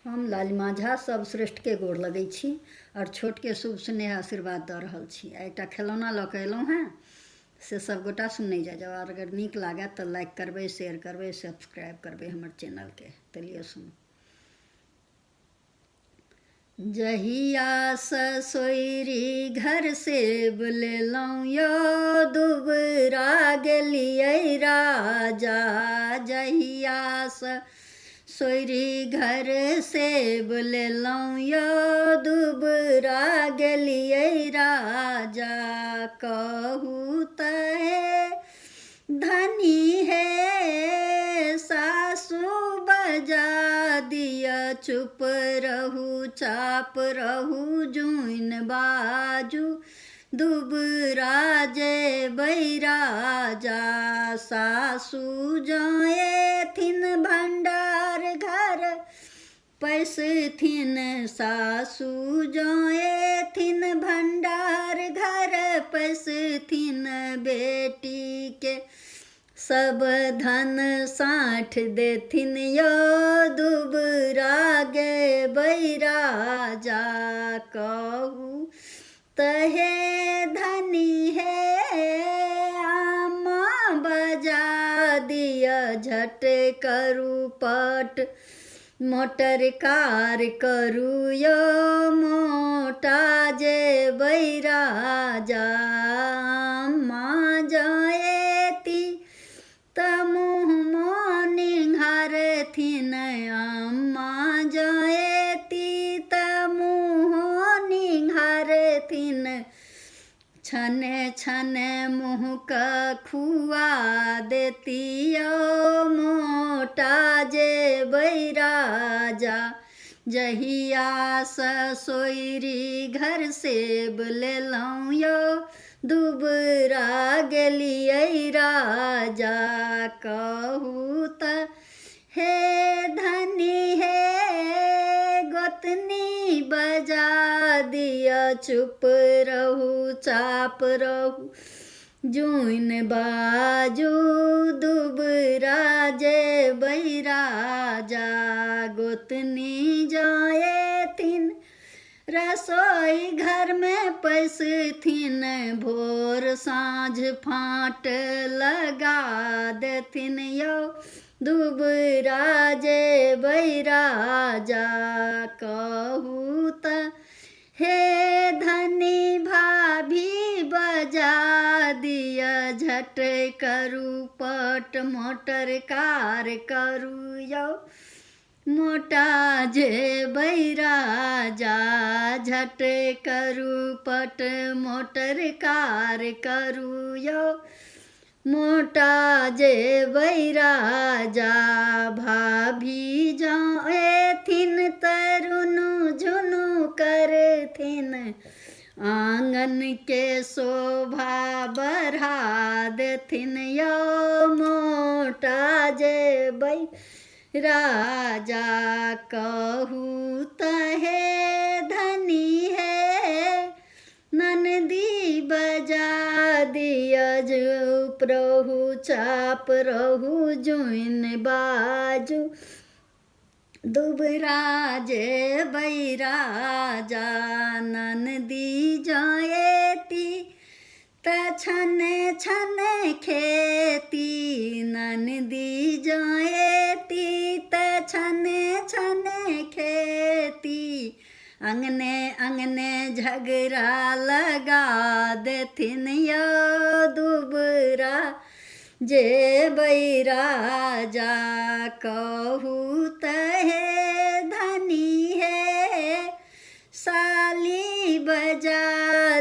हम लालिमा झा सब श्रेष्ठ के गोर लगै छी और छोट के शुभ स्नेह आशीर्वाद दऽ रहल छी। एकटा खिलौना लऽ कऽ एलहुँ हेँ से सबगोटा सुनै जा जाओ। अगर नीक लागै तऽ लाइक करबै, शेयर करबै, सब्सक्राइब करबै हमर चैनलके। चलिए सुनू। जहिया सँ सोइरी घर से बुलेलहुँ यौ, दुबरा गेलियै राजा। जहिया सँ सोइरी घर से बुलेलहुँ यौ, दुबरा गेलियै राजा। कहू तऽ हे धनी हे सासु बजा दिया, चुप रहू चाप रहू जुइन बाजू, दुबरा जेबै राजा। सासु जाएथिन भंडार घर पैसथिन, सासु जाएथिन भंडार घर पैसथिन। बेटी के सब धन साँठ देथिन यौ, दुबरा गेबै राजा। कहू तहे धनी हे आमा बजा दिया, झट करू पट मोटर कार करू यौ, मोटा जेबै राजा। माँ जाएती तऽ मुँह निंघारथिन, अम्मा जाएती तऽ मुँह निंघारथिन। छने छने मुँहके खुआ देती यौ, मोटा जेबै राजा। जहिया सँ सोइरी घर से बुलेलहुँ यौ, दुबरा गेलियै राजा। कहू तऽ हे धनी हे गोतनी बजा दिया, चुप रहू चाप रहू जुइन बाजू, दुबरा जेबै राजा। गोतनी जाएथिन रसोई घर में पैसथिन, भोर साँझ फाँट लगा देथिन यौ, दुबरा जेबै राजा। कहू तऽ हे धनी भाभी बजा दिया, झट करू पट मोटर कार करू यौ, मोटा जेबै राजा। झट करू पट मोटर कार करू यौ, मोटा जेबै राजा। भाभी जाएथिन तरुनु झुनु करथिन, आंगन के शोभा बढ़ा देथिन यौ, मोटा जेबै राजा। कहू तऽ हे धनी हे ननदी बजा दिया, चुप रहू चाप रहू जुइन बाजू, दुबरा जेबै राजा। ननदी जाएती तऽ छने छने खेती, ननदी जाएती तऽ छने छने खेती। अंगने अंगने झगड़ा लगा देथिन यौ, दुबरा जेबै राजा। कहू तऽ हे धनी हे साली बजा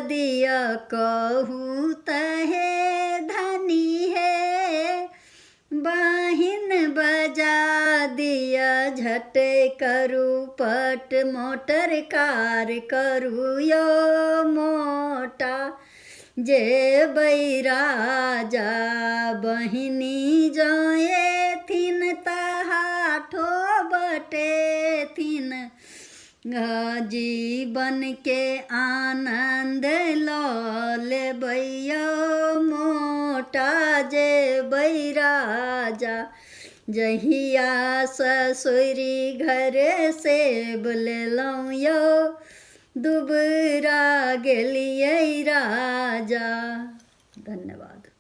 दिया, कहू तऽ हे धनी हे बहिन बजा दिया, झट करू पट मोटर कार करू यौ, मोटा जेबै राजा। बहिनी जाएथिन तऽ हाथो बटेथिन, जीवन के आनंद लऽ लेबै यौ, मोटा जेबै राजा। जहिया ससुरी घर से बुललौं यौ दुबरा गेलियै राजा। धन्यवाद।